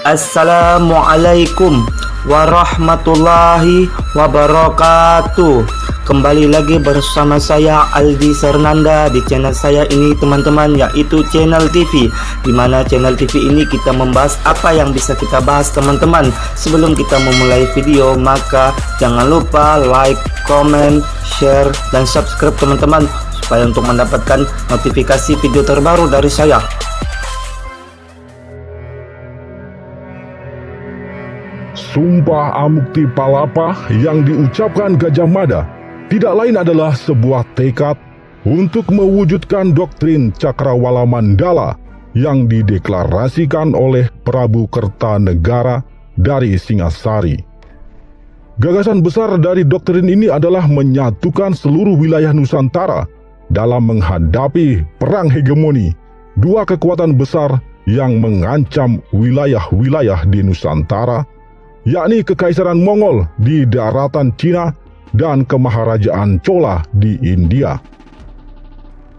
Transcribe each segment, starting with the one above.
Assalamualaikum warahmatullahi wabarakatuh. Kembali lagi bersama saya Aldi Sernanda di channel saya ini teman-teman, yaitu channel TV. Dimana channel TV ini kita membahas apa yang bisa kita bahas teman-teman. Sebelum kita memulai video, maka jangan lupa like, comment, share, dan subscribe teman-teman, supaya untuk mendapatkan notifikasi video terbaru dari saya. Sumpah Amukti Palapa yang diucapkan Gajah Mada tidak lain adalah sebuah tekad untuk mewujudkan doktrin Cakrawala Mandala yang dideklarasikan oleh Prabu Kertanegara dari Singasari. Gagasan besar dari doktrin ini adalah menyatukan seluruh wilayah Nusantara dalam menghadapi perang hegemoni dua kekuatan besar yang mengancam wilayah-wilayah di Nusantara, yakni Kekaisaran Mongol di daratan Cina dan Kemaharajaan Chola di India.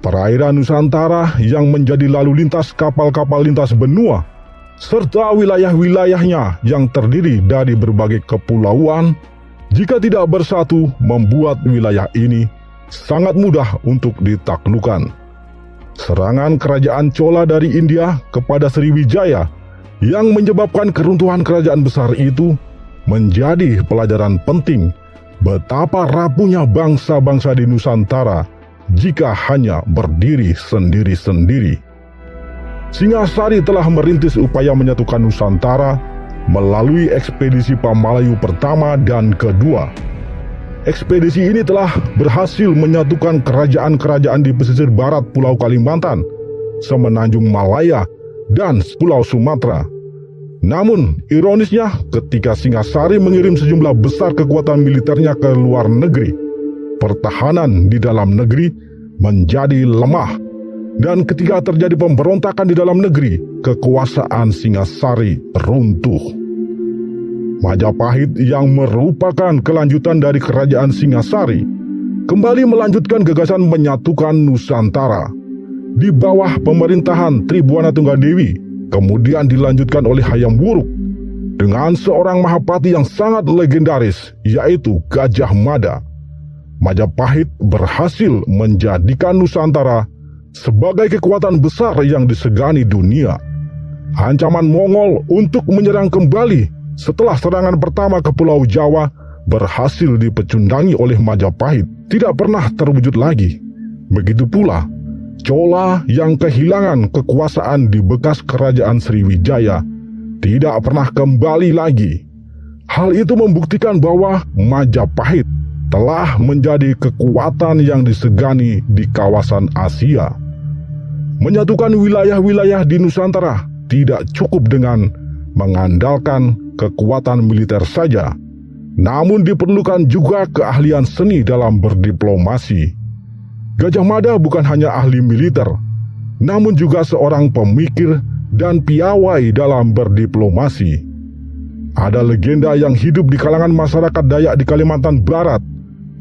Perairan Nusantara yang menjadi lalu lintas kapal-kapal lintas benua, serta wilayah-wilayahnya yang terdiri dari berbagai kepulauan, jika tidak bersatu membuat wilayah ini sangat mudah untuk ditaklukkan. Serangan kerajaan Chola dari India kepada Sriwijaya yang menyebabkan keruntuhan kerajaan besar itu menjadi pelajaran penting betapa rapuhnya bangsa-bangsa di Nusantara jika hanya berdiri sendiri-sendiri. Singasari telah merintis upaya menyatukan Nusantara melalui ekspedisi Pamalayu pertama dan kedua. Ekspedisi ini telah berhasil menyatukan kerajaan-kerajaan di pesisir barat Pulau Kalimantan, Semenanjung Malaya, dan Pulau Sumatera. Namun, ironisnya ketika Singasari mengirim sejumlah besar kekuatan militernya ke luar negeri, pertahanan di dalam negeri menjadi lemah. Dan ketika terjadi pemberontakan di dalam negeri, kekuasaan Singasari runtuh. Majapahit yang merupakan kelanjutan dari kerajaan Singasari kembali melanjutkan gagasan menyatukan Nusantara di bawah pemerintahan Tribuana Tunggadewi, kemudian dilanjutkan oleh Hayam Wuruk dengan seorang Mahapati yang sangat legendaris, yaitu Gajah Mada. Majapahit berhasil menjadikan Nusantara sebagai kekuatan besar yang disegani dunia. Ancaman Mongol untuk menyerang kembali setelah serangan pertama ke Pulau Jawa berhasil dipecundangi oleh Majapahit tidak pernah terwujud lagi. Begitu pula Chola yang kehilangan kekuasaan di bekas kerajaan Sriwijaya tidak pernah kembali lagi. Hal itu membuktikan bahwa Majapahit telah menjadi kekuatan yang disegani di kawasan Asia. Menyatukan wilayah-wilayah di Nusantara tidak cukup dengan mengandalkan kekuatan militer saja, namun diperlukan juga keahlian seni dalam berdiplomasi. Gajah Mada bukan hanya ahli militer, namun juga seorang pemikir dan piawai dalam berdiplomasi. Ada legenda yang hidup di kalangan masyarakat Dayak di Kalimantan Barat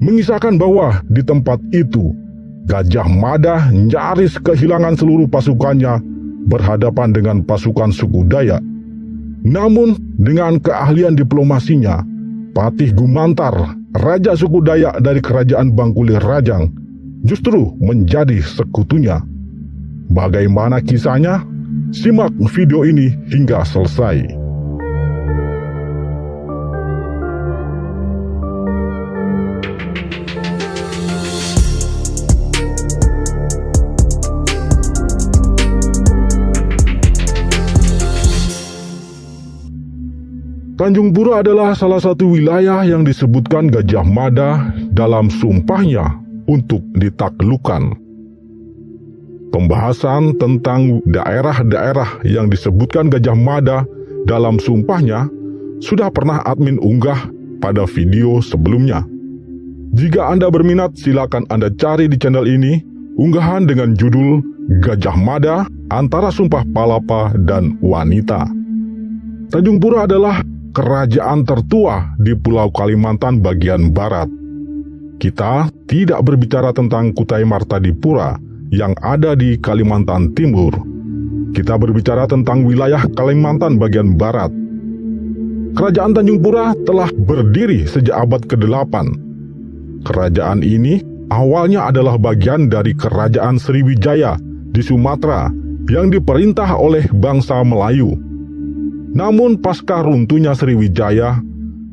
mengisahkan bahwa di tempat itu Gajah Mada nyaris kehilangan seluruh pasukannya berhadapan dengan pasukan suku Dayak. Namun dengan keahlian diplomasinya, Patih Gumantar, raja suku Dayak dari kerajaan Bangkulir Rajang, justru menjadi sekutunya. Bagaimana kisahnya? Simak video ini hingga selesai. Tanjung Pura adalah salah satu wilayah yang disebutkan Gajah Mada dalam sumpahnya untuk ditaklukkan. Pembahasan tentang daerah-daerah yang disebutkan Gajah Mada dalam sumpahnya sudah pernah admin unggah pada video sebelumnya. Jika Anda berminat, silakan Anda cari di channel ini unggahan dengan judul Gajah Mada Antara Sumpah Palapa dan Wanita. Tanjung Pura adalah kerajaan tertua di Pulau Kalimantan bagian barat. Kita tidak berbicara tentang Kutai Martadipura yang ada di Kalimantan Timur. Kita berbicara tentang wilayah Kalimantan bagian barat. Kerajaan Tanjung Pura telah berdiri sejak abad ke-8. Kerajaan ini awalnya adalah bagian dari Kerajaan Sriwijaya di Sumatera yang diperintah oleh bangsa Melayu. Namun pasca runtuhnya Sriwijaya,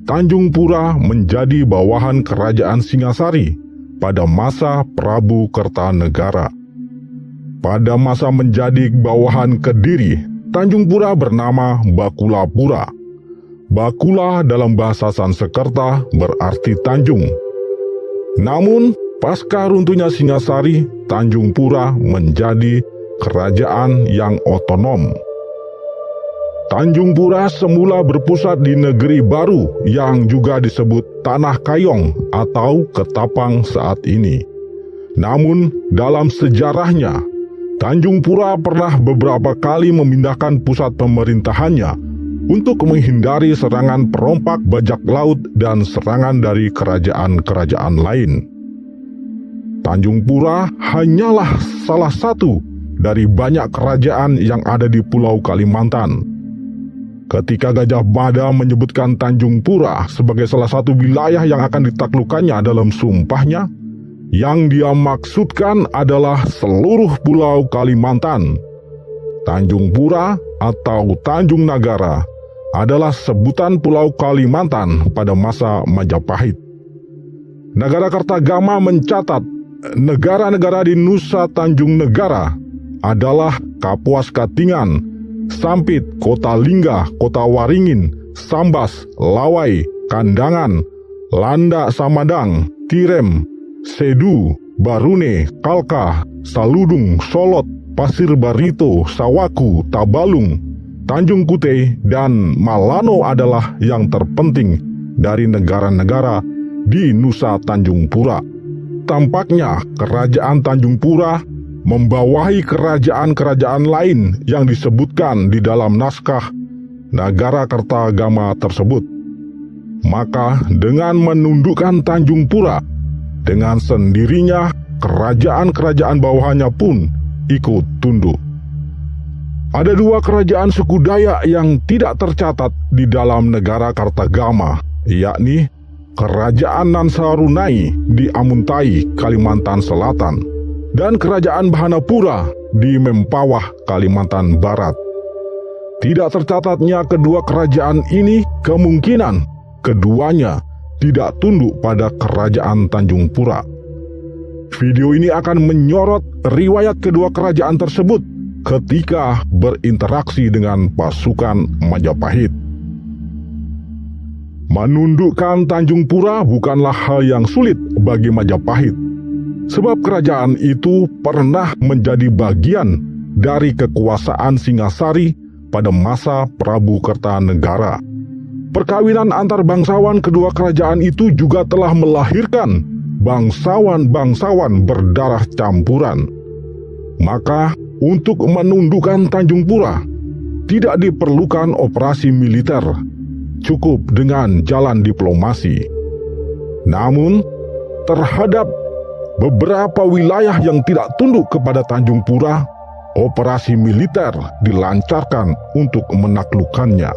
Tanjung Pura menjadi bawahan Kerajaan Singasari pada masa Prabu Kertanegara. Pada masa menjadi bawahan Kediri, Tanjung Pura bernama Bakulapura. Bakula dalam bahasa Sanskerta berarti Tanjung. Namun, pasca runtuhnya Singasari, Tanjung Pura menjadi kerajaan yang otonom. Tanjung Pura semula berpusat di negeri baru yang juga disebut Tanah Kayong atau Ketapang saat ini. Namun, dalam sejarahnya, Tanjung Pura pernah beberapa kali memindahkan pusat pemerintahannya untuk menghindari serangan perompak bajak laut dan serangan dari kerajaan-kerajaan lain. Tanjung Pura hanyalah salah satu dari banyak kerajaan yang ada di Pulau Kalimantan. Ketika Gajah Mada menyebutkan Tanjung Pura sebagai salah satu wilayah yang akan ditaklukkannya dalam sumpahnya, yang dia maksudkan adalah seluruh Pulau Kalimantan. Tanjung Pura atau Tanjung Nagara adalah sebutan Pulau Kalimantan pada masa Majapahit. Nagara Kertagama mencatat negara-negara di Nusa Tanjung Negara adalah Kapuas Katingan, Sampit, Kota Lingga, Kota Waringin, Sambas, Lawai, Kandangan, Landak Samadang, Tirem, Sedu, Barune, Kalka, Saludung, Solot, Pasir Barito, Sawaku, Tabalung, Tanjung Kute, dan Malano adalah yang terpenting dari negara-negara di Nusa Tanjung Pura. Tampaknya kerajaan Tanjung Pura membawahi kerajaan-kerajaan lain yang disebutkan di dalam naskah Nagara Kertagama tersebut. Maka dengan menundukkan Tanjung Pura, dengan sendirinya kerajaan-kerajaan bawahannya pun ikut tunduk. Ada dua kerajaan suku Dayak yang tidak tercatat di dalam Negara Kertagama, yakni Kerajaan Nansarunai di Amuntai, Kalimantan Selatan, dan Kerajaan Bahanapura di Mempawah, Kalimantan Barat. Tidak tercatatnya kedua kerajaan ini kemungkinan keduanya tidak tunduk pada Kerajaan Tanjung Pura. Video ini akan menyorot riwayat kedua kerajaan tersebut ketika berinteraksi dengan pasukan Majapahit. Menundukkan Tanjung Pura bukanlah hal yang sulit bagi Majapahit, sebab kerajaan itu pernah menjadi bagian dari kekuasaan Singasari pada masa Prabu Kertanegara. Perkawinan antar bangsawan kedua kerajaan itu juga telah melahirkan bangsawan-bangsawan berdarah campuran. Maka, untuk menundukkan Tanjung Pura, tidak diperlukan operasi militer, cukup dengan jalan diplomasi. Namun, terhadap beberapa wilayah yang tidak tunduk kepada Tanjung Pura, operasi militer dilancarkan untuk menaklukkannya.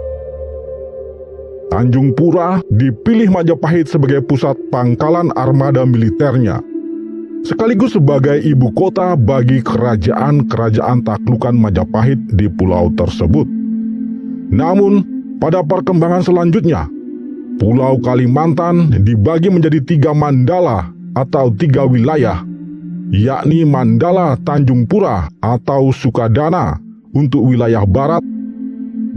Tanjung Pura dipilih Majapahit sebagai pusat pangkalan armada militernya, sekaligus sebagai ibu kota bagi kerajaan-kerajaan taklukan Majapahit di pulau tersebut. Namun, pada perkembangan selanjutnya, Pulau Kalimantan dibagi menjadi 3 mandala atau 3 wilayah, yakni Mandala Tanjung Pura atau Sukadana untuk wilayah barat,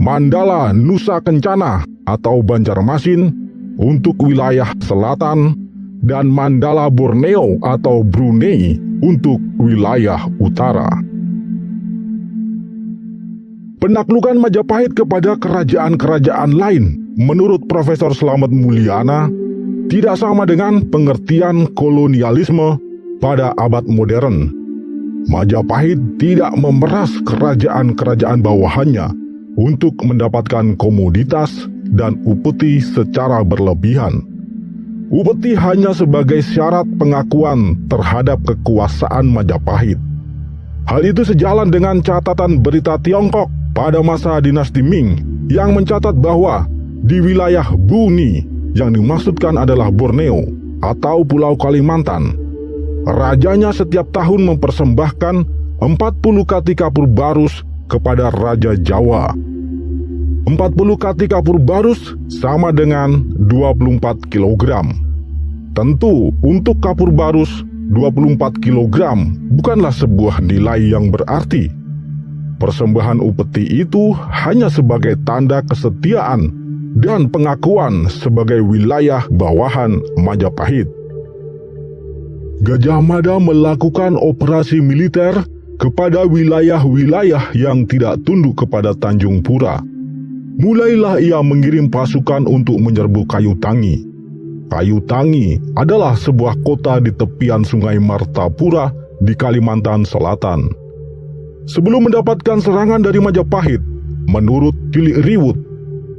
Mandala Nusa Kencana atau Banjarmasin untuk wilayah selatan, dan Mandala Borneo atau Brunei untuk wilayah utara. Penaklukan Majapahit kepada kerajaan-kerajaan lain menurut Profesor Slamet Mulyana tidak sama dengan pengertian kolonialisme pada abad modern. Majapahit tidak memeras kerajaan-kerajaan bawahannya untuk mendapatkan komoditas dan upeti secara berlebihan. Upeti hanya sebagai syarat pengakuan terhadap kekuasaan Majapahit. Hal itu sejalan dengan catatan berita Tiongkok pada masa dinasti Ming yang mencatat bahwa di wilayah Buni yang dimaksudkan adalah Borneo atau Pulau Kalimantan, rajanya setiap tahun mempersembahkan 40 kati kapur barus kepada Raja Jawa. 40 kati kapur barus sama dengan 24 kg. Tentu untuk kapur barus 24 kg bukanlah sebuah nilai yang berarti. Persembahan upeti itu hanya sebagai tanda kesetiaan dan pengakuan sebagai wilayah bawahan Majapahit. Gajah Mada melakukan operasi militer kepada wilayah-wilayah yang tidak tunduk kepada Tanjung Pura. Mulailah ia mengirim pasukan untuk menyerbu Kayu Tangi. Kayu Tangi adalah sebuah kota di tepian Sungai Martapura di Kalimantan Selatan. Sebelum mendapatkan serangan dari Majapahit, menurut Cilik Riwut,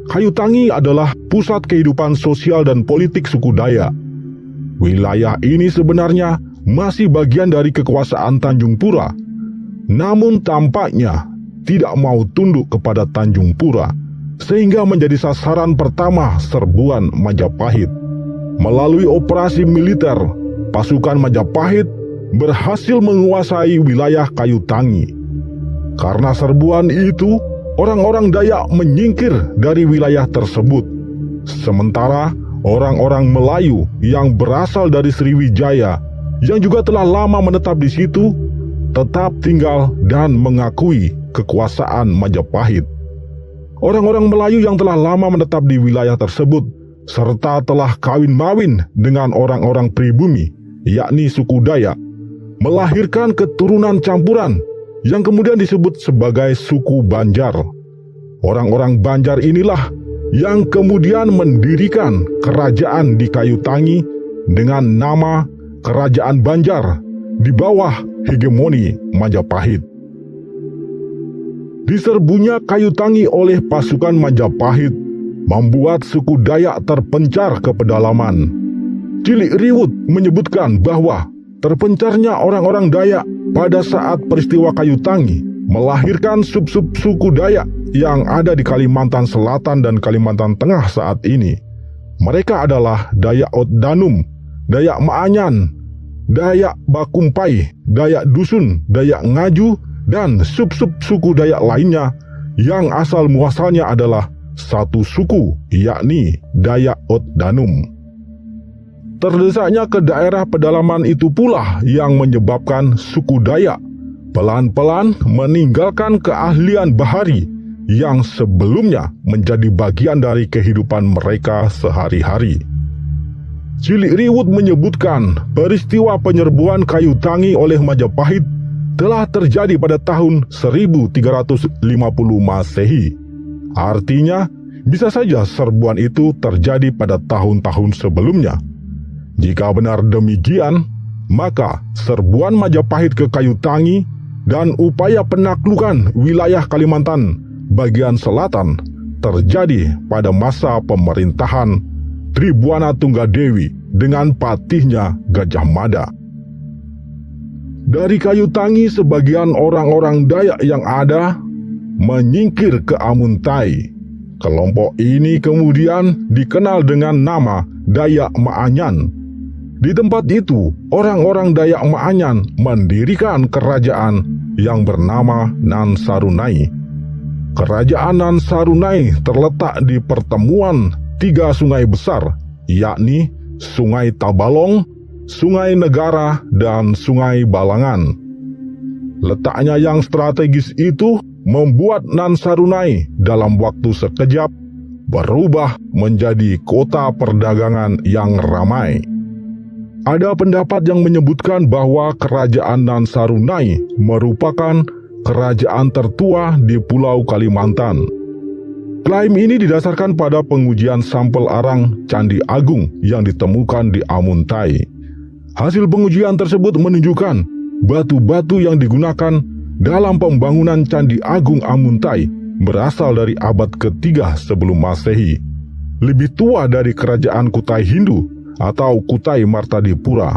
Kayu Tangi adalah pusat kehidupan sosial dan politik suku Dayak. Wilayah ini sebenarnya masih bagian dari kekuasaan Tanjung Pura, namun tampaknya tidak mau tunduk kepada Tanjung Pura, sehingga menjadi sasaran pertama serbuan Majapahit. Melalui operasi militer, pasukan Majapahit berhasil menguasai wilayah Kayu Tangi. Karena serbuan itu, orang-orang Dayak menyingkir dari wilayah tersebut. Sementara orang-orang Melayu yang berasal dari Sriwijaya, yang juga telah lama menetap di situ, tetap tinggal dan mengakui kekuasaan Majapahit. Orang-orang Melayu yang telah lama menetap di wilayah tersebut serta telah kawin-mawin dengan orang-orang pribumi, yakni suku Dayak, melahirkan keturunan campuran yang kemudian disebut sebagai suku Banjar. Orang-orang Banjar inilah yang kemudian mendirikan kerajaan di Kayu Tangi dengan nama Kerajaan Banjar di bawah hegemoni Majapahit. Diserbunya Kayu Tangi oleh pasukan Majapahit membuat suku Dayak terpencar ke pedalaman. Cilik Riwut menyebutkan bahwa terpencarnya orang-orang Dayak pada saat peristiwa Kayu Tangi melahirkan sub-sub suku Dayak yang ada di Kalimantan Selatan dan Kalimantan Tengah saat ini. Mereka adalah Dayak Ot Danum, Dayak Maanyan, Dayak Bakumpai, Dayak Dusun, Dayak Ngaju, dan sub-sub suku Dayak lainnya yang asal muasalnya adalah satu suku, yakni Dayak Ot Danum. Terdesaknya ke daerah pedalaman itu pula yang menyebabkan suku Dayak pelan-pelan meninggalkan keahlian bahari yang sebelumnya menjadi bagian dari kehidupan mereka sehari-hari. Cilik Riwut menyebutkan peristiwa penyerbuan Kayu Tangi oleh Majapahit telah terjadi pada tahun 1350 Masehi. Artinya, bisa saja serbuan itu terjadi pada tahun-tahun sebelumnya. Jika benar demikian, maka serbuan Majapahit ke Kayu Tangi dan upaya penaklukan wilayah Kalimantan bagian selatan terjadi pada masa pemerintahan Tribuana Tunggadewi dengan patihnya Gajah Mada. Dari Kayu Tangi, sebagian orang-orang Dayak yang ada menyingkir ke Amuntai. Kelompok ini kemudian dikenal dengan nama Dayak Maanyan. Di tempat itu, orang-orang Dayak Maanyan mendirikan kerajaan yang bernama Nansarunai. Kerajaan Nansarunai terletak di pertemuan tiga sungai besar, yakni Sungai Tabalong, Sungai Negara, dan Sungai Balangan. Letaknya yang strategis itu membuat Nansarunai dalam waktu sekejap berubah menjadi kota perdagangan yang ramai. Ada pendapat yang menyebutkan bahwa kerajaan Nansarunai merupakan kerajaan tertua di Pulau Kalimantan. Klaim ini didasarkan pada pengujian sampel arang Candi Agung yang ditemukan di Amuntai. Hasil pengujian tersebut menunjukkan batu-batu yang digunakan dalam pembangunan Candi Agung Amuntai berasal dari abad ketiga sebelum Masehi, lebih tua dari kerajaan Kutai Hindu atau Kutai Martadipura.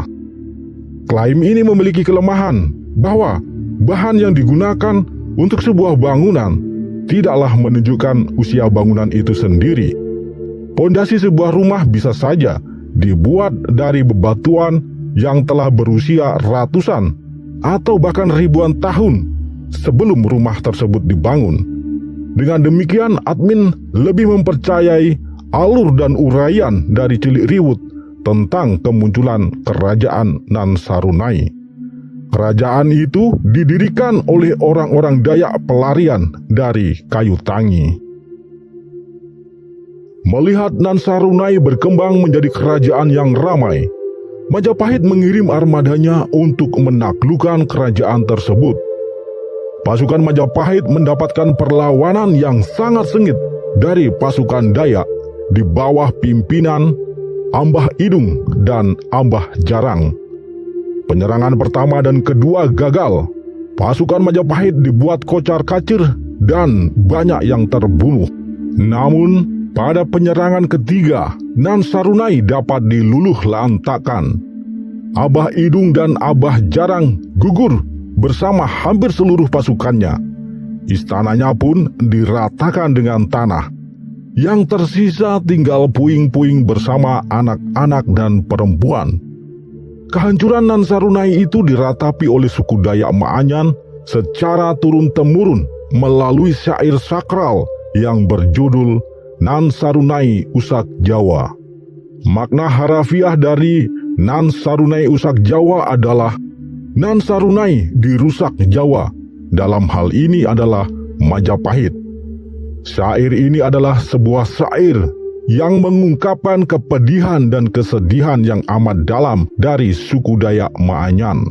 Klaim ini memiliki kelemahan bahwa bahan yang digunakan untuk sebuah bangunan tidaklah menunjukkan usia bangunan itu sendiri. Pondasi sebuah rumah bisa saja dibuat dari bebatuan yang telah berusia ratusan atau bahkan ribuan tahun sebelum rumah tersebut dibangun. Dengan demikian, admin lebih mempercayai alur dan uraian dari Cilik Riwut tentang kemunculan kerajaan Nan Sarunai. Kerajaan itu didirikan oleh orang-orang Dayak pelarian dari Kayu Tangi. Melihat Nan Sarunai berkembang menjadi kerajaan yang ramai, Majapahit mengirim armadanya untuk menaklukkan kerajaan tersebut. Pasukan Majapahit mendapatkan perlawanan yang sangat sengit dari pasukan Dayak di bawah pimpinan Ambah Idung dan Ambah Jarang. Penyerangan pertama dan kedua gagal. Pasukan Majapahit dibuat kocar-kacir dan banyak yang terbunuh. Namun, pada penyerangan ketiga, Nan Sarunai dapat diluluh lantakan. Abah Idung dan Abah Jarang gugur bersama hampir seluruh pasukannya. Istananya pun diratakan dengan tanah. Yang tersisa tinggal puing-puing bersama anak-anak dan perempuan. Kehancuran Nan Sarunai itu diratapi oleh suku Dayak Maanyan secara turun-temurun melalui syair sakral yang berjudul Nan Sarunai Usak Jawa. Makna harafiah dari Nan Sarunai Usak Jawa adalah Nan Sarunai dirusak Jawa. Dalam hal ini adalah Majapahit. Syair ini adalah sebuah syair yang mengungkapkan kepedihan dan kesedihan yang amat dalam dari suku Dayak Maanyan.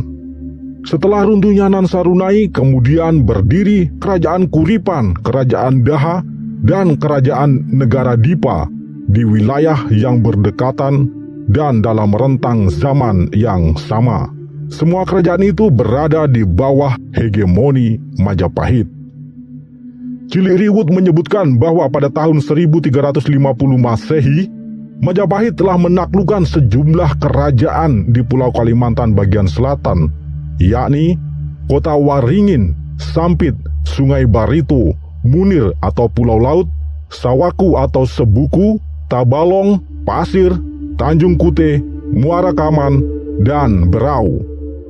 Setelah runtuhnya Nan Sarunai, kemudian berdiri Kerajaan Kuripan, Kerajaan Daha, dan Kerajaan Negara Dipa di wilayah yang berdekatan dan dalam rentang zaman yang sama. Semua kerajaan itu berada di bawah hegemoni Majapahit. Cilik Riwut menyebutkan bahwa pada tahun 1350 Masehi, Majapahit telah menaklukkan sejumlah kerajaan di Pulau Kalimantan bagian selatan, yakni Kota Waringin, Sampit, Sungai Barito, Munir atau Pulau Laut, Sawaku atau Sebuku, Tabalong, Pasir, Tanjung Kute, Muara Kaman, dan Berau.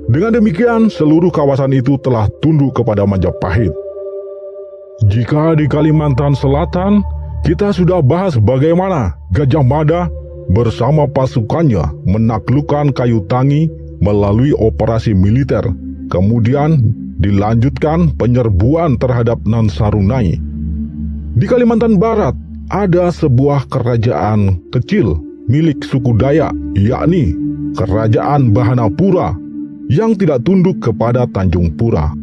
Dengan demikian, seluruh kawasan itu telah tunduk kepada Majapahit. Jika di Kalimantan Selatan, kita sudah bahas bagaimana Gajah Mada bersama pasukannya menaklukkan Kayu Tangi melalui operasi militer. Kemudian dilanjutkan penyerbuan terhadap Nan Sarunai. Di Kalimantan Barat ada sebuah kerajaan kecil milik suku Dayak, yakni Kerajaan Bahanapura yang tidak tunduk kepada Tanjung Pura.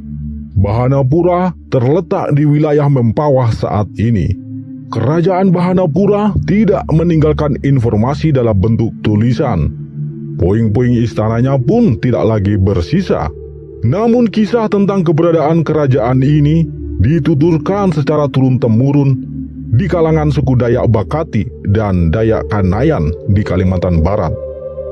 Bahanapura terletak di wilayah Mempawah saat ini. Kerajaan Bahanapura tidak meninggalkan informasi dalam bentuk tulisan. Puing-puing istananya pun tidak lagi bersisa. Namun kisah tentang keberadaan kerajaan ini dituturkan secara turun-temurun di kalangan suku Dayak Bakati dan Dayak Kanayan di Kalimantan Barat.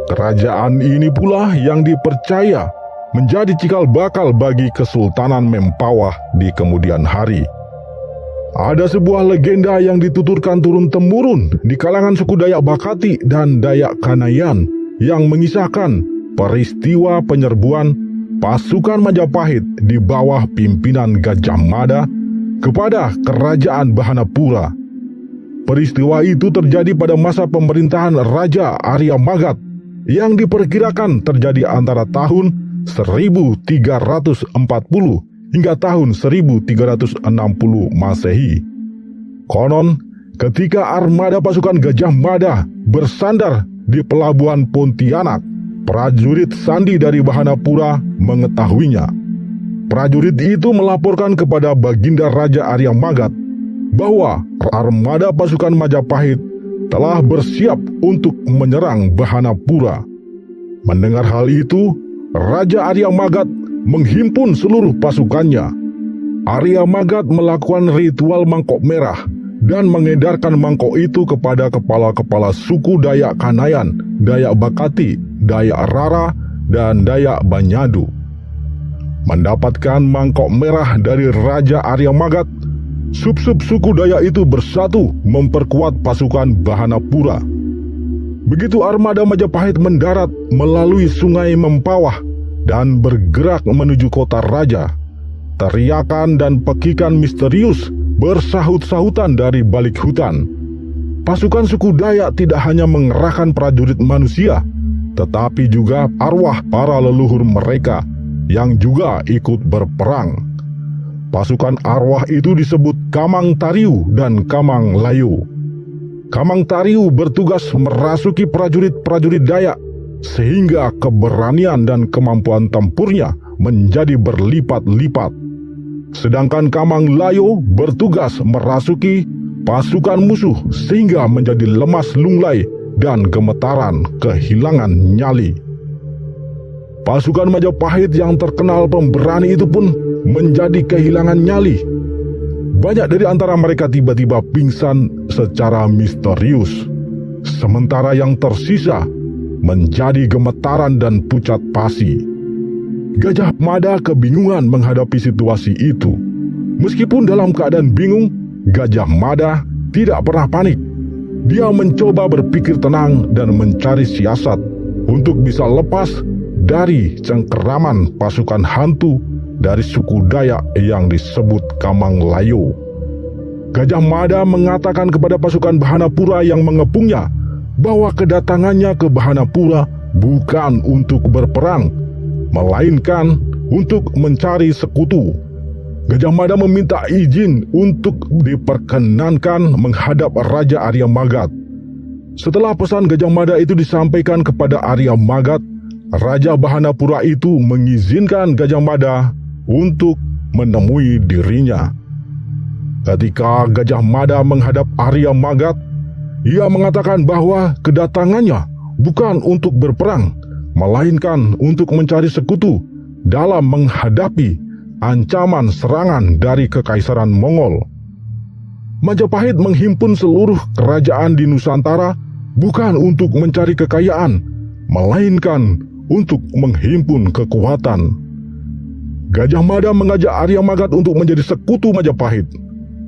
Kerajaan ini pula yang dipercaya menjadi cikal bakal bagi Kesultanan Mempawah di kemudian hari. Ada sebuah legenda yang dituturkan turun-temurun di kalangan suku Dayak Bakati dan Dayak Kanayan yang mengisahkan peristiwa penyerbuan pasukan Majapahit di bawah pimpinan Gajah Mada kepada Kerajaan Bahanapura. Peristiwa itu terjadi pada masa pemerintahan Raja Arya Magat yang diperkirakan terjadi antara tahun 1340 hingga tahun 1360 Masehi. Konon, ketika armada pasukan Gajah Mada bersandar di pelabuhan Pontianak, prajurit Sandi dari Bahanapura mengetahuinya. Prajurit itu melaporkan kepada Baginda Raja Arya Magat bahwa armada pasukan Majapahit telah bersiap untuk menyerang Bahanapura. Mendengar hal itu, Raja Arya Magat menghimpun seluruh pasukannya. Arya Magat melakukan ritual mangkok merah dan mengedarkan mangkok itu kepada kepala-kepala suku Dayak Kanayan, Dayak Bakati, Dayak Rara, dan Dayak Banyadu. Mendapatkan mangkok merah dari Raja Arya Magat, sub-sub suku Dayak itu bersatu memperkuat pasukan Bahanapura. Begitu armada Majapahit mendarat melalui sungai Mempawah dan bergerak menuju kota raja, teriakan dan pekikan misterius bersahut-sahutan dari balik hutan. Pasukan suku Dayak tidak hanya mengerahkan prajurit manusia, tetapi juga arwah para leluhur mereka yang juga ikut berperang. Pasukan arwah itu disebut Kamang Tariu dan Kamang Layu. Kamang Tariu bertugas merasuki prajurit-prajurit Dayak sehingga keberanian dan kemampuan tempurnya menjadi berlipat-lipat. Sedangkan Kamang Layu bertugas merasuki pasukan musuh sehingga menjadi lemas lunglai dan gemetaran kehilangan nyali. Pasukan Majapahit yang terkenal pemberani itu pun menjadi kehilangan nyali. Banyak dari antara mereka tiba-tiba pingsan secara misterius, sementara yang tersisa menjadi gemetaran dan pucat pasi. Gajah Mada kebingungan menghadapi situasi itu. Meskipun dalam keadaan bingung, Gajah Mada tidak pernah panik. Dia mencoba berpikir tenang dan mencari siasat untuk bisa lepas dari cengkeraman pasukan hantu dari suku Dayak yang disebut Kamang Layu. Gajah Mada mengatakan kepada pasukan Bahanapura yang mengepungnya bahwa kedatangannya ke Bahanapura bukan untuk berperang, melainkan untuk mencari sekutu. Gajah Mada meminta izin untuk diperkenankan menghadap Raja Arya Magat. Setelah pesan Gajah Mada itu disampaikan kepada Arya Magat, Raja Bahanapura itu mengizinkan Gajah Mada untuk menemui dirinya. Ketika Gajah Mada menghadap Arya Magat, ia mengatakan bahwa kedatangannya bukan untuk berperang, melainkan untuk mencari sekutu dalam menghadapi ancaman serangan dari Kekaisaran Mongol. Majapahit menghimpun seluruh kerajaan di Nusantara bukan untuk mencari kekayaan, melainkan untuk menghimpun kekuatan. Gajah Mada mengajak Arya Magat untuk menjadi sekutu Majapahit.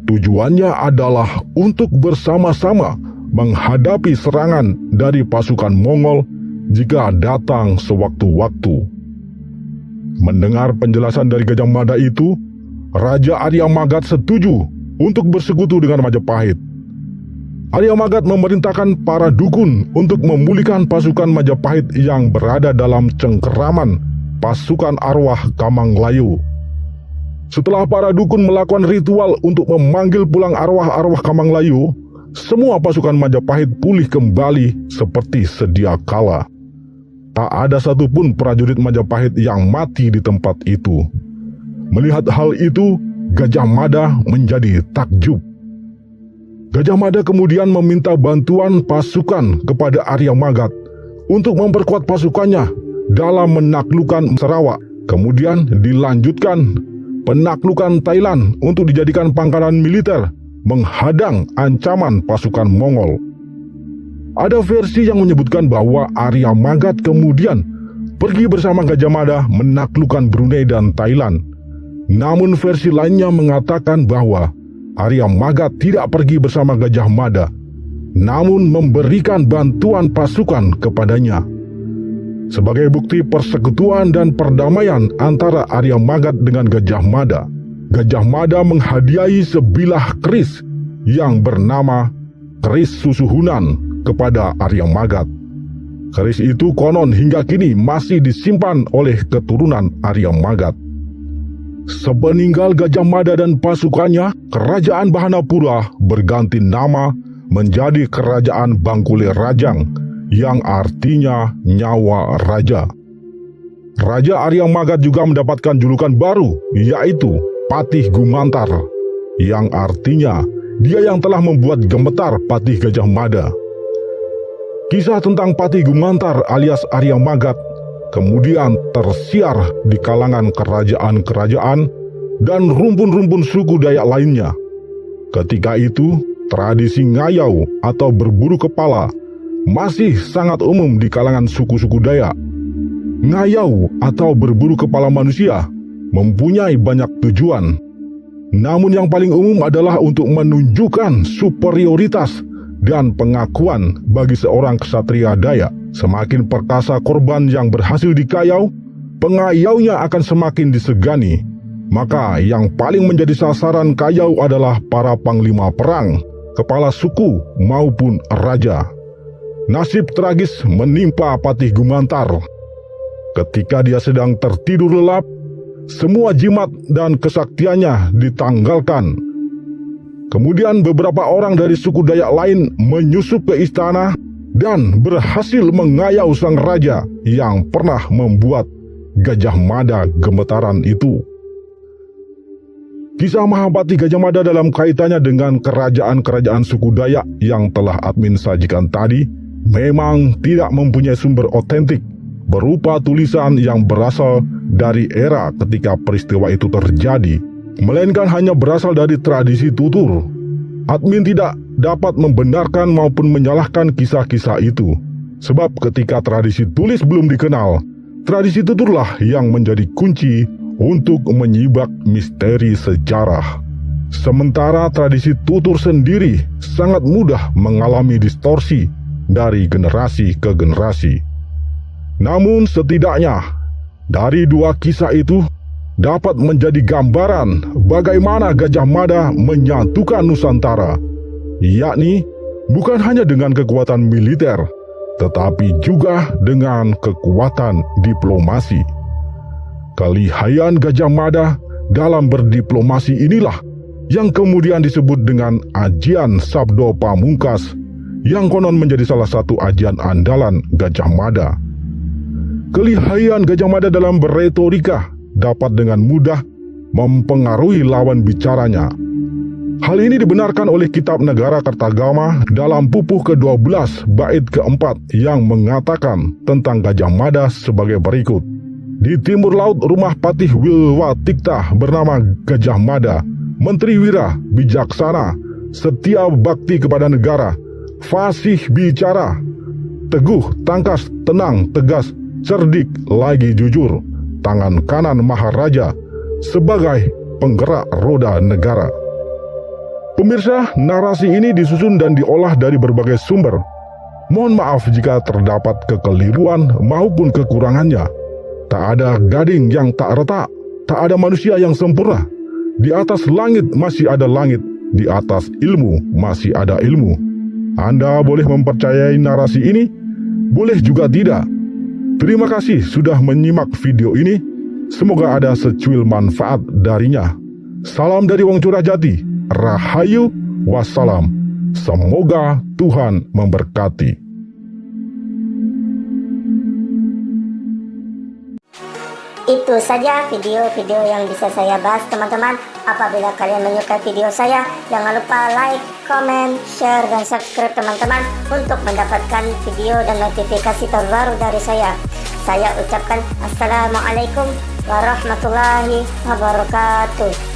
Tujuannya adalah untuk bersama-sama menghadapi serangan dari pasukan Mongol jika datang sewaktu-waktu. Mendengar penjelasan dari Gajah Mada itu, Raja Arya Magat setuju untuk bersekutu dengan Majapahit. Arya Magat memerintahkan para dukun untuk memulihkan pasukan Majapahit yang berada dalam cengkeraman pasukan arwah Kamang Layu. Setelah para dukun melakukan ritual untuk memanggil pulang arwah-arwah Kamang Layu, semua pasukan Majapahit pulih kembali seperti sedia kala. Tak ada satupun prajurit Majapahit yang mati di tempat itu. Melihat hal itu, Gajah Mada menjadi takjub. Gajah Mada kemudian meminta bantuan pasukan kepada Arya Magat untuk memperkuat pasukannya dalam menaklukkan Sarawak. Kemudian dilanjutkan penaklukan Thailand untuk dijadikan pangkalan militer menghadang ancaman pasukan Mongol. Ada versi yang menyebutkan bahwa Arya Magat kemudian pergi bersama Gajah Mada menaklukkan Brunei dan Thailand. Namun versi lainnya mengatakan bahwa Arya Magat tidak pergi bersama Gajah Mada, namun memberikan bantuan pasukan kepadanya. Sebagai bukti persekutuan dan perdamaian antara Arya Magat dengan Gajah Mada, Gajah Mada menghadiahi sebilah keris yang bernama keris Susuhunan kepada Arya Magat. Keris itu konon hingga kini masih disimpan oleh keturunan Arya Magat. Sepeninggal Gajah Mada dan pasukannya, Kerajaan Bahanapura berganti nama menjadi Kerajaan Bangkule Rajang, yang artinya nyawa raja. Raja Arya Magat juga mendapatkan julukan baru, yaitu Patih Gumantar, yang artinya dia yang telah membuat gemetar Patih Gajah Mada. Kisah tentang Patih Gumantar alias Arya Magat kemudian tersiar di kalangan kerajaan-kerajaan dan rumpun-rumpun suku Dayak lainnya. Ketika itu, tradisi ngayau atau berburu kepala masih sangat umum di kalangan suku-suku Dayak. Ngayau atau berburu kepala manusia mempunyai banyak tujuan. Namun yang paling umum adalah untuk menunjukkan superioritas dan pengakuan bagi seorang ksatria Dayak. Semakin perkasa korban yang berhasil dikayau, pengayaunya akan semakin disegani. Maka yang paling menjadi sasaran kayau adalah para panglima perang, kepala suku maupun raja. Nasib tragis menimpa Patih Gumantar. Ketika dia sedang tertidur lelap, semua jimat dan kesaktiannya ditanggalkan. Kemudian beberapa orang dari suku Dayak lain menyusup ke istana dan berhasil mengayau sang raja yang pernah membuat Gajah Mada gemetaran itu. Kisah Mahapati Gajah Mada dalam kaitannya dengan kerajaan-kerajaan suku Dayak yang telah admin sajikan tadi memang tidak mempunyai sumber otentik berupa tulisan yang berasal dari era ketika peristiwa itu terjadi, melainkan hanya berasal dari tradisi tutur. Admin tidak dapat membenarkan maupun menyalahkan kisah-kisah itu, sebab ketika tradisi tulis belum dikenal, tradisi tuturlah yang menjadi kunci untuk menyibak misteri sejarah. Sementara tradisi tutur sendiri sangat mudah mengalami distorsi dari generasi ke generasi. Namun setidaknya dari dua kisah itu dapat menjadi gambaran bagaimana Gajah Mada menyatukan Nusantara, yakni bukan hanya dengan kekuatan militer, tetapi juga dengan kekuatan diplomasi. Kelihayan Gajah Mada dalam berdiplomasi inilah yang kemudian disebut dengan Ajian Sabdo Pamungkas, yang konon menjadi salah satu ajian andalan Gajah Mada. Kelihayan Gajah Mada dalam berretorika dapat dengan mudah mempengaruhi lawan bicaranya. Hal ini dibenarkan oleh Kitab Negara Kertagama dalam pupuh ke-12 bait ke-4 yang mengatakan tentang Gajah Mada sebagai berikut. Di timur laut rumah Patih Wilwatikta bernama Gajah Mada, Menteri Wira, bijaksana, setia bakti kepada negara, fasih bicara, teguh, tangkas, tenang, tegas, cerdik, lagi jujur, tangan kanan Maharaja sebagai penggerak roda negara. Pemirsa, narasi ini disusun dan diolah dari berbagai sumber. Mohon maaf jika terdapat kekeliruan maupun kekurangannya. Tak ada gading yang tak retak, tak ada manusia yang sempurna. Di atas langit masih ada langit, di atas ilmu masih ada ilmu. Anda boleh mempercayai narasi ini, boleh juga tidak. Terima kasih sudah menyimak video ini. Semoga ada secuil manfaat darinya. Salam dari Wong Curah Jati. Rahayu, wassalam. Semoga Tuhan memberkati. Itu saja video-video yang bisa saya bahas, teman-teman. Apabila kalian menyukai video saya, jangan lupa like, comment, share, dan subscribe, teman-teman, untuk mendapatkan video dan notifikasi terbaru dari saya. Saya ucapkan Assalamualaikum warahmatullahi wabarakatuh.